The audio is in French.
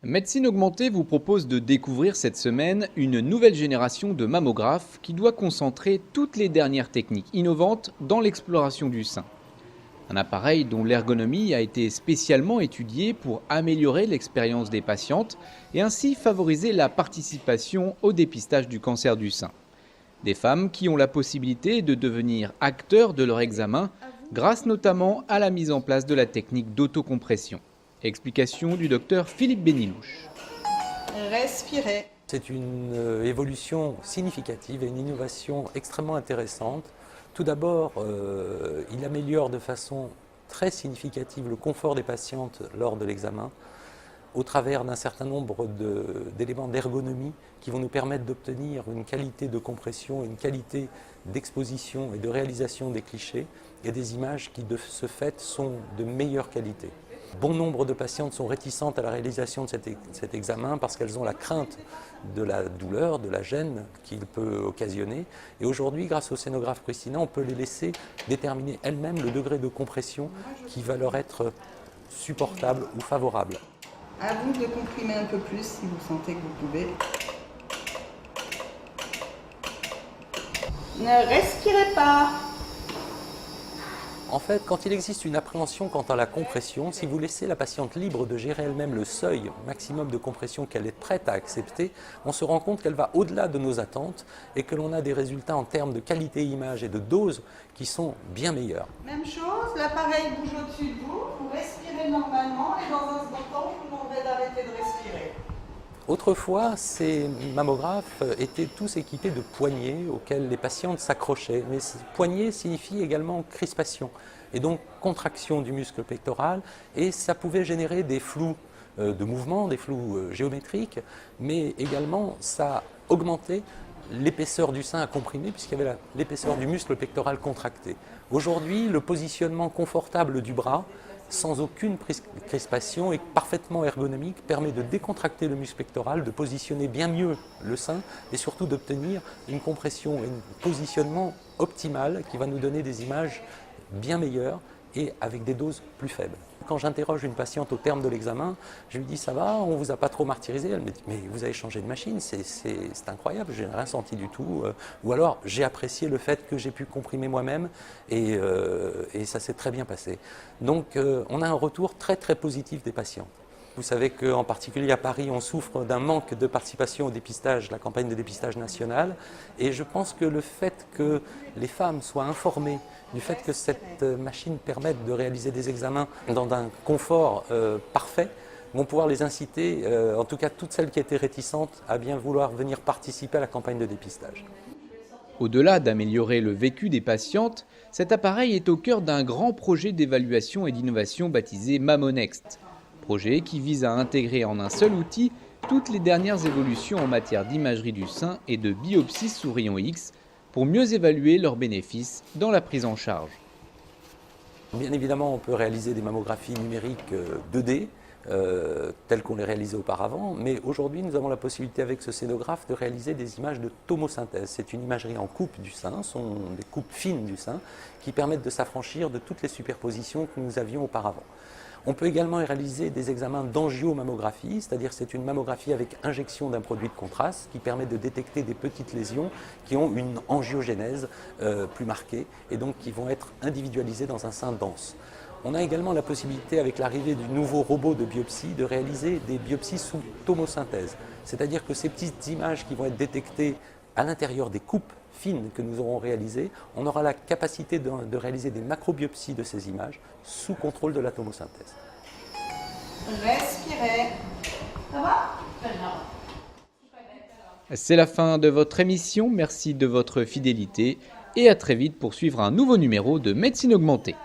Médecine Augmentée vous propose de découvrir cette semaine une nouvelle génération de mammographes qui doit concentrer toutes les dernières techniques innovantes dans l'exploration du sein. Un appareil dont l'ergonomie a été spécialement étudiée pour améliorer l'expérience des patientes et ainsi favoriser la participation au dépistage du cancer du sein. Des femmes qui ont la possibilité de devenir acteurs de leur examen grâce notamment à la mise en place de la technique d'autocompression. Explication du docteur Philippe Bénilouche. Respirez. C'est une évolution significative et une innovation extrêmement intéressante. Tout d'abord, il améliore de façon très significative le confort des patientes lors de l'examen au travers d'un certain nombre d'éléments d'ergonomie qui vont nous permettre d'obtenir une qualité de compression, une qualité d'exposition et de réalisation des clichés et des images qui de ce fait sont de meilleure qualité. Bon nombre de patientes sont réticentes à la réalisation de cet examen parce qu'elles ont la crainte de la douleur, de la gêne qu'il peut occasionner. Et aujourd'hui, grâce au scénographe Christina, on peut les laisser déterminer elles-mêmes le degré de compression qui va leur être supportable ou favorable. À vous de comprimer un peu plus si vous sentez que vous pouvez. Ne respirez pas. En fait, quand il existe une appréhension quant à la compression, si vous laissez la patiente libre de gérer elle-même le seuil maximum de compression qu'elle est prête à accepter, on se rend compte qu'elle va au-delà de nos attentes et que l'on a des résultats en termes de qualité image et de dose qui sont bien meilleurs. Même chose, l'appareil bouge au-dessus de vous, vous respirez normalement et dans un second temps, je vous demanderai d'arrêter de respirer. Autrefois, ces mammographes étaient tous équipés de poignées auxquelles les patientes s'accrochaient. Mais poignée signifie également crispation et donc contraction du muscle pectoral et ça pouvait générer des flous de mouvement, des flous géométriques, mais également ça augmentait l'épaisseur du sein à comprimer puisqu'il y avait l'épaisseur du muscle pectoral contracté. Aujourd'hui, le positionnement confortable du bras sans aucune crispation et parfaitement ergonomique, permet de décontracter le muscle pectoral, de positionner bien mieux le sein et surtout d'obtenir une compression et un positionnement optimal qui va nous donner des images bien meilleures et avec des doses plus faibles. Quand j'interroge une patiente au terme de l'examen, je lui dis « ça va, on ne vous a pas trop martyrisé ?» Elle me dit « mais vous avez changé de machine, c'est incroyable, je n'ai rien senti du tout. » Ou alors « j'ai apprécié le fait que j'ai pu comprimer moi-même et ça s'est très bien passé. » Donc on a un retour très très positif des patients. Vous savez qu'en particulier à Paris, on souffre d'un manque de participation au dépistage, la campagne de dépistage nationale. Et je pense que le fait que les femmes soient informées du fait que cette machine permette de réaliser des examens dans un confort parfait, vont pouvoir les inciter, en tout cas toutes celles qui étaient réticentes, à bien vouloir venir participer à la campagne de dépistage. Au-delà d'améliorer le vécu des patientes, cet appareil est au cœur d'un grand projet d'évaluation et d'innovation baptisé MammoNext. Projet qui vise à intégrer en un seul outil toutes les dernières évolutions en matière d'imagerie du sein et de biopsie sous rayon X pour mieux évaluer leurs bénéfices dans la prise en charge. Bien évidemment, on peut réaliser des mammographies numériques 2D, telles qu'on les réalisait auparavant, mais aujourd'hui nous avons la possibilité avec ce scénographe de réaliser des images de tomosynthèse. C'est une imagerie en coupe du sein, ce sont des coupes fines du sein qui permettent de s'affranchir de toutes les superpositions que nous avions auparavant. On peut également réaliser des examens d'angiomammographie, c'est-à-dire c'est une mammographie avec injection d'un produit de contraste qui permet de détecter des petites lésions qui ont une angiogénèse plus marquée et donc qui vont être individualisées dans un sein dense. On a également la possibilité, avec l'arrivée du nouveau robot de biopsie, de réaliser des biopsies sous tomosynthèse. C'est-à-dire que ces petites images qui vont être détectées à l'intérieur des coupes fines que nous aurons réalisées, on aura la capacité de réaliser des macrobiopsies de ces images sous contrôle de la tomosynthèse. Respirez. Ça va ? C'est la fin de votre émission, merci de votre fidélité et à très vite pour suivre un nouveau numéro de Médecine Augmentée.